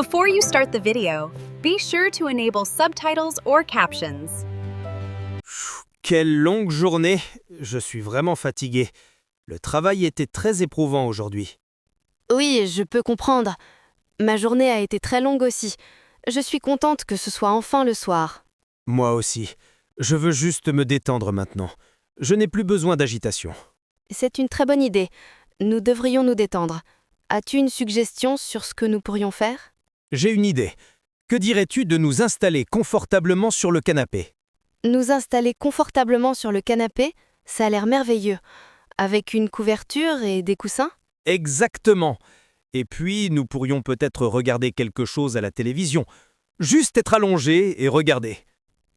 Before you start the video, be sure to enable subtitles or captions. Quelle longue journée! Je suis vraiment fatigué. Le travail était très éprouvant aujourd'hui. Oui, je peux comprendre. Ma journée a été très longue aussi. Je suis contente que ce soit enfin le soir. Moi aussi. Je veux juste me détendre maintenant. Je n'ai plus besoin d'agitation. C'est une très bonne idée. Nous devrions nous détendre. As-tu une suggestion sur ce que nous pourrions faire? J'ai une idée. Que dirais-tu de nous installer confortablement sur le canapé? Nous installer confortablement sur le canapé, ça a l'air merveilleux. Avec une couverture et des coussins? Exactement. Et puis, nous pourrions peut-être regarder quelque chose à la télévision. Juste être allongé et regarder.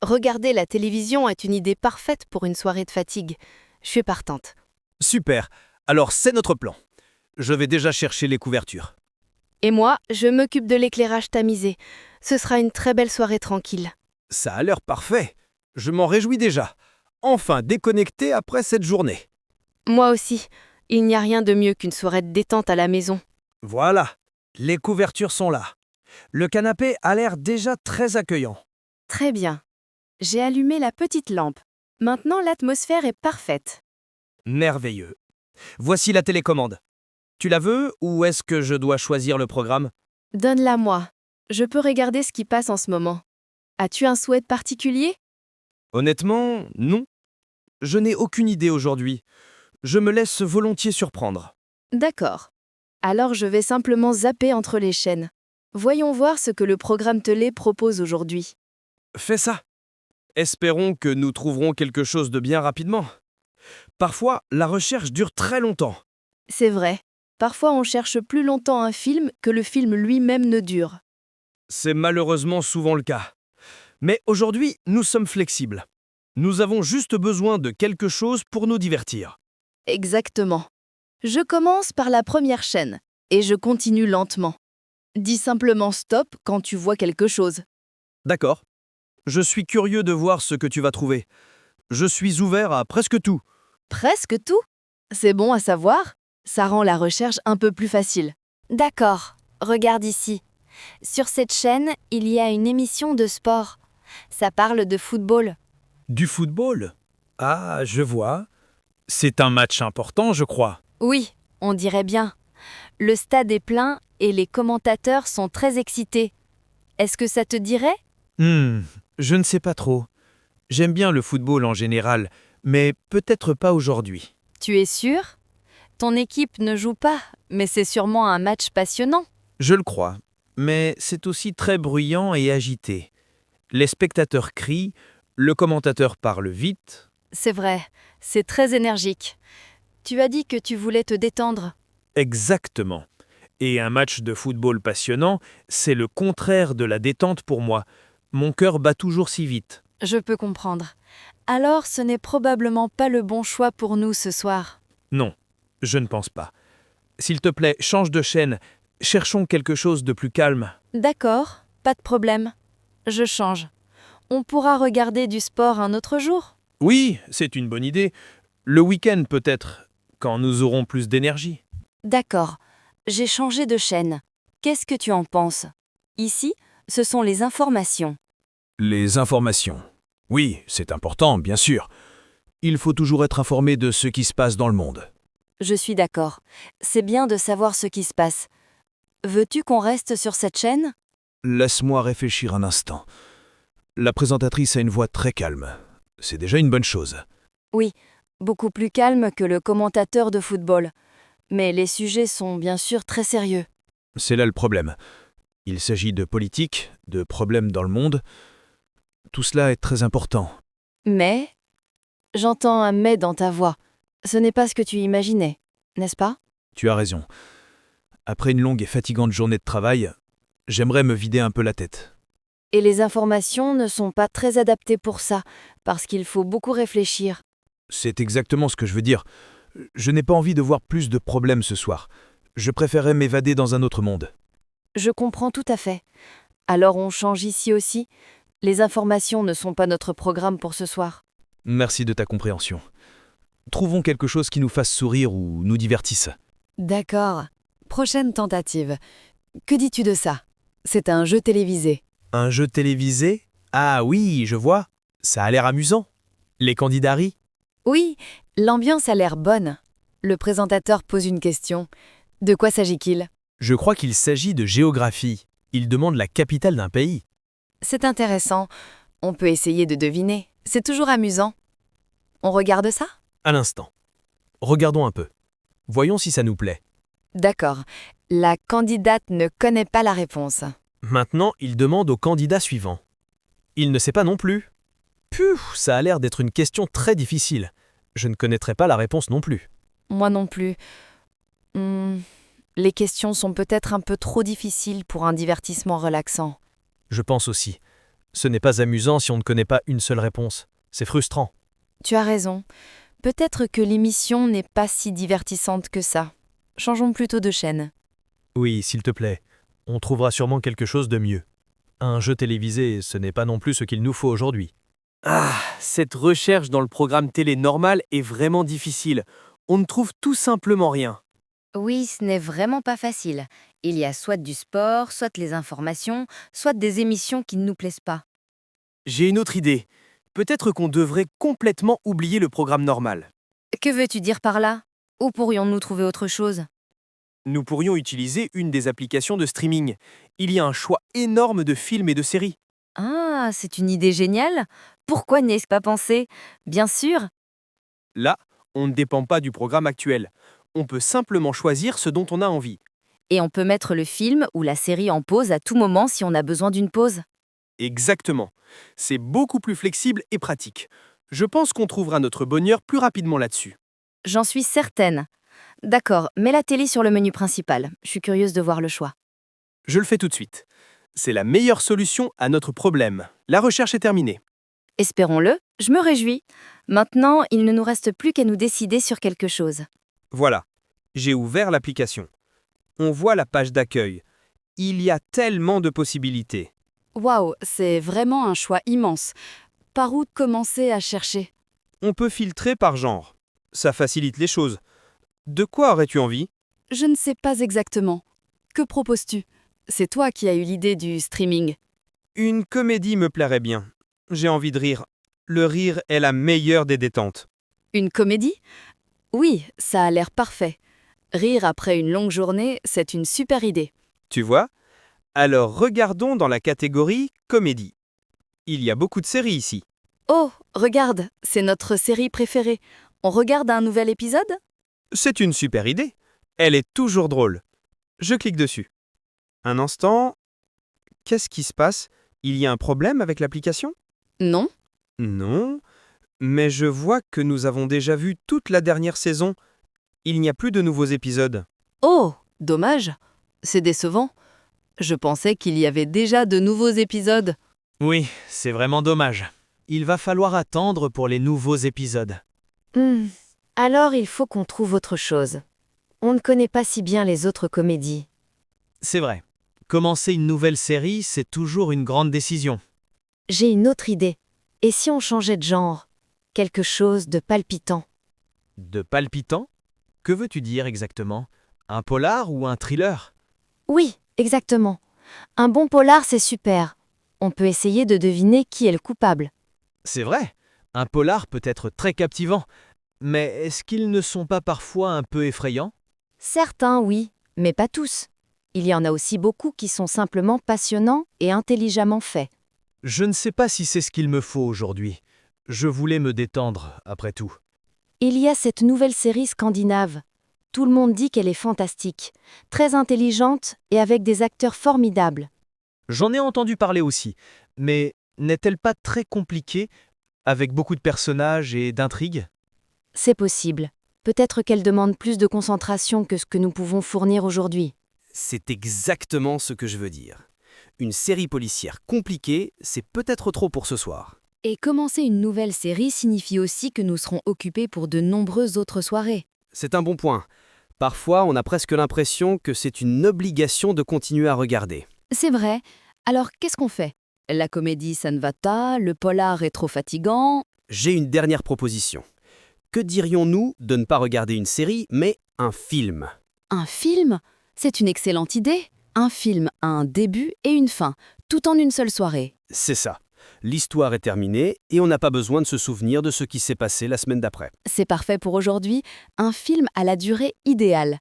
Regarder la télévision est une idée parfaite pour une soirée de fatigue. Je suis partante. Super. Alors, c'est notre plan. Je vais déjà chercher les couvertures. Et moi, je m'occupe de l'éclairage tamisé. Ce sera une très belle soirée tranquille. Ça a l'air parfait. Je m'en réjouis déjà. Enfin déconnecté après cette journée. Moi aussi. Il n'y a rien de mieux qu'une soirée de détente à la maison. Voilà. Les couvertures sont là. Le canapé a l'air déjà très accueillant. Très bien. J'ai allumé la petite lampe. Maintenant, l'atmosphère est parfaite. Merveilleux. Voici la télécommande. Tu la veux ou est-ce que je dois choisir le programme? Donne-la moi. Je peux regarder ce qui passe en ce moment. As-tu un souhait particulier? Honnêtement, non. Je n'ai aucune idée aujourd'hui. Je me laisse volontiers surprendre. D'accord. Alors je vais simplement zapper entre les chaînes. Voyons voir ce que le programme télé propose aujourd'hui. Fais ça. Espérons que nous trouverons quelque chose de bien rapidement. Parfois, la recherche dure très longtemps. C'est vrai. Parfois on cherche plus longtemps un film que le film lui-même ne dure. C'est malheureusement souvent le cas. Mais aujourd'hui, nous sommes flexibles. Nous avons juste besoin de quelque chose pour nous divertir. Exactement. Je commence par la première chaîne et je continue lentement. Dis simplement stop quand tu vois quelque chose. D'accord. Je suis curieux de voir ce que tu vas trouver. Je suis ouvert à presque tout. Presque tout? C'est bon à savoir. Ça rend la recherche un peu plus facile. D'accord, regarde ici. Sur cette chaîne, il y a une émission de sport. Ça parle de football. Du football? Ah, je vois. C'est un match important, je crois. Oui, on dirait bien. Le stade est plein et les commentateurs sont très excités. Est-ce que ça te dirait? Je ne sais pas trop. J'aime bien le football en général, mais peut-être pas aujourd'hui. Tu es sûr? Ton équipe ne joue pas, mais c'est sûrement un match passionnant. Je le crois, mais c'est aussi très bruyant et agité. Les spectateurs crient, le commentateur parle vite. C'est vrai, c'est très énergique. Tu as dit que tu voulais te détendre. Exactement. Et un match de football passionnant, c'est le contraire de la détente pour moi. Mon cœur bat toujours si vite. Je peux comprendre. Alors ce n'est probablement pas le bon choix pour nous ce soir. Non, je ne pense pas. S'il te plaît, change de chaîne. Cherchons quelque chose de plus calme. D'accord, pas de problème. Je change. On pourra regarder du sport un autre jour? Oui, c'est une bonne idée. Le week-end peut-être, quand nous aurons plus d'énergie. D'accord, j'ai changé de chaîne. Qu'est-ce que tu en penses? Ici, ce sont les informations. Les informations. Oui, c'est important, bien sûr. Il faut toujours être informé de ce qui se passe dans le monde. Je suis d'accord. C'est bien de savoir ce qui se passe. Veux-tu qu'on reste sur cette chaîne? Laisse-moi réfléchir un instant. La présentatrice a une voix très calme. C'est déjà une bonne chose. Oui, beaucoup plus calme que le commentateur de football. Mais les sujets sont bien sûr très sérieux. C'est là le problème. Il s'agit de politique, de problèmes dans le monde. Tout cela est très important. Mais? J'entends un mais dans ta voix. Ce n'est pas ce que tu imaginais, n'est-ce pas? Tu as raison. Après une longue et fatigante journée de travail, j'aimerais me vider un peu la tête. Et les informations ne sont pas très adaptées pour ça, parce qu'il faut beaucoup réfléchir. C'est exactement ce que je veux dire. Je n'ai pas envie de voir plus de problèmes ce soir. Je préférerais m'évader dans un autre monde. Je comprends tout à fait. Alors on change ici aussi? Les informations ne sont pas notre programme pour ce soir. Merci de ta compréhension. Trouvons quelque chose qui nous fasse sourire ou nous divertisse. D'accord. Prochaine tentative. Que dis-tu de ça? C'est un jeu télévisé. Un jeu télévisé? Ah oui, je vois. Ça a l'air amusant. Les candidats rient? Oui, l'ambiance a l'air bonne. Le présentateur pose une question. De quoi s'agit-il? Je crois qu'il s'agit de géographie. Il demande la capitale d'un pays. C'est intéressant. On peut essayer de deviner. C'est toujours amusant. On regarde ça? À l'instant. Regardons un peu. Voyons si ça nous plaît. D'accord. La candidate ne connaît pas la réponse. Maintenant, il demande au candidat suivant. Il ne sait pas non plus. Puh, ça a l'air d'être une question très difficile. Je ne connaîtrai pas la réponse non plus. Moi non plus. Les questions sont peut-être un peu trop difficiles pour un divertissement relaxant. Je pense aussi. Ce n'est pas amusant si on ne connaît pas une seule réponse. C'est frustrant. Tu as raison. Peut-être que l'émission n'est pas si divertissante que ça. Changeons plutôt de chaîne. Oui, s'il te plaît. On trouvera sûrement quelque chose de mieux. Un jeu télévisé, ce n'est pas non plus ce qu'il nous faut aujourd'hui. Ah, cette recherche dans le programme télé normal est vraiment difficile. On ne trouve tout simplement rien. Oui, ce n'est vraiment pas facile. Il y a soit du sport, soit les informations, soit des émissions qui ne nous plaisent pas. J'ai une autre idée. Peut-être qu'on devrait complètement oublier le programme normal. Que veux-tu dire par là? Où pourrions-nous trouver autre chose? Nous pourrions utiliser une des applications de streaming. Il y a un choix énorme de films et de séries. Ah, c'est une idée géniale. Pourquoi n'y ai-je pas pensé? Bien sûr. Là, on ne dépend pas du programme actuel. On peut simplement choisir ce dont on a envie. Et on peut mettre le film ou la série en pause à tout moment si on a besoin d'une pause. Exactement. C'est beaucoup plus flexible et pratique. Je pense qu'on trouvera notre bonheur plus rapidement là-dessus. J'en suis certaine. D'accord, mets la télé sur le menu principal. Je suis curieuse de voir le choix. Je le fais tout de suite. C'est la meilleure solution à notre problème. La recherche est terminée. Espérons-le, je me réjouis. Maintenant, il ne nous reste plus qu'à nous décider sur quelque chose. Voilà, j'ai ouvert l'application. On voit la page d'accueil. Il y a tellement de possibilités. Waouh, c'est vraiment un choix immense. Par où commencer à chercher? On peut filtrer par genre. Ça facilite les choses. De quoi aurais-tu envie? Je ne sais pas exactement. Que proposes-tu? C'est toi qui as eu l'idée du streaming. Une comédie me plairait bien. J'ai envie de rire. Le rire est la meilleure des détentes. Une comédie? Oui, ça a l'air parfait. Rire après une longue journée, c'est une super idée. Tu vois? Alors regardons dans la catégorie comédie. Il y a beaucoup de séries ici. Oh, regarde, c'est notre série préférée. On regarde un nouvel épisode? C'est une super idée. Elle est toujours drôle. Je clique dessus. Un instant. Qu'est-ce qui se passe? Il y a un problème avec l'application? Non? Non. Mais je vois que nous avons déjà vu toute la dernière saison. Il n'y a plus de nouveaux épisodes. Oh, dommage. C'est décevant. Je pensais qu'il y avait déjà de nouveaux épisodes. Oui, c'est vraiment dommage. Il va falloir attendre pour les nouveaux épisodes. Alors il faut qu'on trouve autre chose. On ne connaît pas si bien les autres comédies. C'est vrai. Commencer une nouvelle série, c'est toujours une grande décision. J'ai une autre idée. Et si on changeait de genre? Quelque chose de palpitant. De palpitant? Que veux-tu dire exactement? Un polar ou un thriller? Oui, exactement. Un bon polar, c'est super. On peut essayer de deviner qui est le coupable. C'est vrai. Un polar peut être très captivant. Mais est-ce qu'ils ne sont pas parfois un peu effrayants? Certains, oui, mais pas tous. Il y en a aussi beaucoup qui sont simplement passionnants et intelligemment faits. Je ne sais pas si c'est ce qu'il me faut aujourd'hui. Je voulais me détendre, après tout. Il y a cette nouvelle série scandinave. Tout le monde dit qu'elle est fantastique, très intelligente et avec des acteurs formidables. J'en ai entendu parler aussi, mais n'est-elle pas très compliquée, avec beaucoup de personnages et d'intrigues? C'est possible. Peut-être qu'elle demande plus de concentration que ce que nous pouvons fournir aujourd'hui. C'est exactement ce que je veux dire. Une série policière compliquée, c'est peut-être trop pour ce soir. Et commencer une nouvelle série signifie aussi que nous serons occupés pour de nombreuses autres soirées. C'est un bon point. Parfois, on a presque l'impression que c'est une obligation de continuer à regarder. C'est vrai. Alors qu'est-ce qu'on fait? La comédie, ça ne va pas, le polar est trop fatigant. J'ai une dernière proposition. Que dirions-nous de ne pas regarder une série, mais un film? Un film? C'est une excellente idée. Un film a un début et une fin, tout en une seule soirée. C'est ça. L'histoire est terminée et on n'a pas besoin de se souvenir de ce qui s'est passé la semaine d'après. C'est parfait pour aujourd'hui, un film à la durée idéale.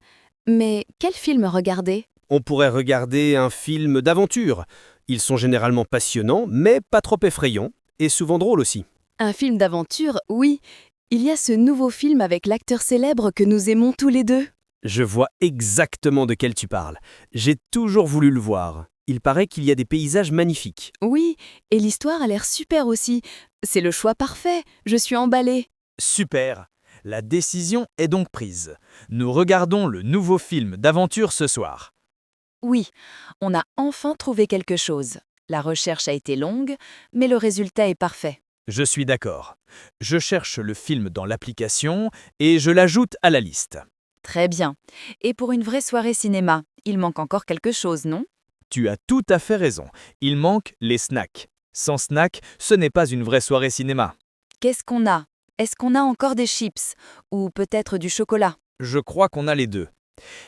Mais quel film regarder? On pourrait regarder un film d'aventure. Ils sont généralement passionnants, mais pas trop effrayants, et souvent drôles aussi. Un film d'aventure, oui. Il y a ce nouveau film avec l'acteur célèbre que nous aimons tous les deux. Je vois exactement de quel tu parles. J'ai toujours voulu le voir. Il paraît qu'il y a des paysages magnifiques. Oui, et l'histoire a l'air super aussi. C'est le choix parfait, je suis emballée. Super. La décision est donc prise. Nous regardons le nouveau film d'aventure ce soir. Oui, on a enfin trouvé quelque chose. La recherche a été longue, mais le résultat est parfait. Je suis d'accord. Je cherche le film dans l'application et je l'ajoute à la liste. Très bien. Et pour une vraie soirée cinéma, il manque encore quelque chose, non? Tu as tout à fait raison. Il manque les snacks. Sans snacks, ce n'est pas une vraie soirée cinéma. Qu'est-ce qu'on a? Est-ce qu'on a encore des chips? Ou peut-être du chocolat? Je crois qu'on a les deux.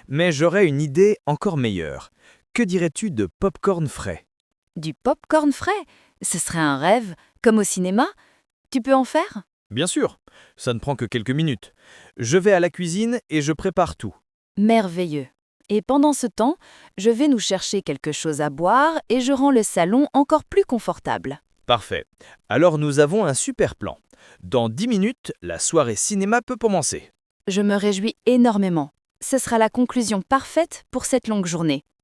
Mais j'aurais une idée encore meilleure. Que dirais-tu de pop-corn frais? Du pop-corn frais? Ce serait un rêve, comme au cinéma? Tu peux en faire? Bien sûr, ça ne prend que quelques minutes. Je vais à la cuisine et je prépare tout. Merveilleux. Et pendant ce temps, je vais nous chercher quelque chose à boire et je rends le salon encore plus confortable. Parfait. Alors nous avons un super plan. Dans 10 minutes, la soirée cinéma peut commencer. Je me réjouis énormément. Ce sera la conclusion parfaite pour cette longue journée.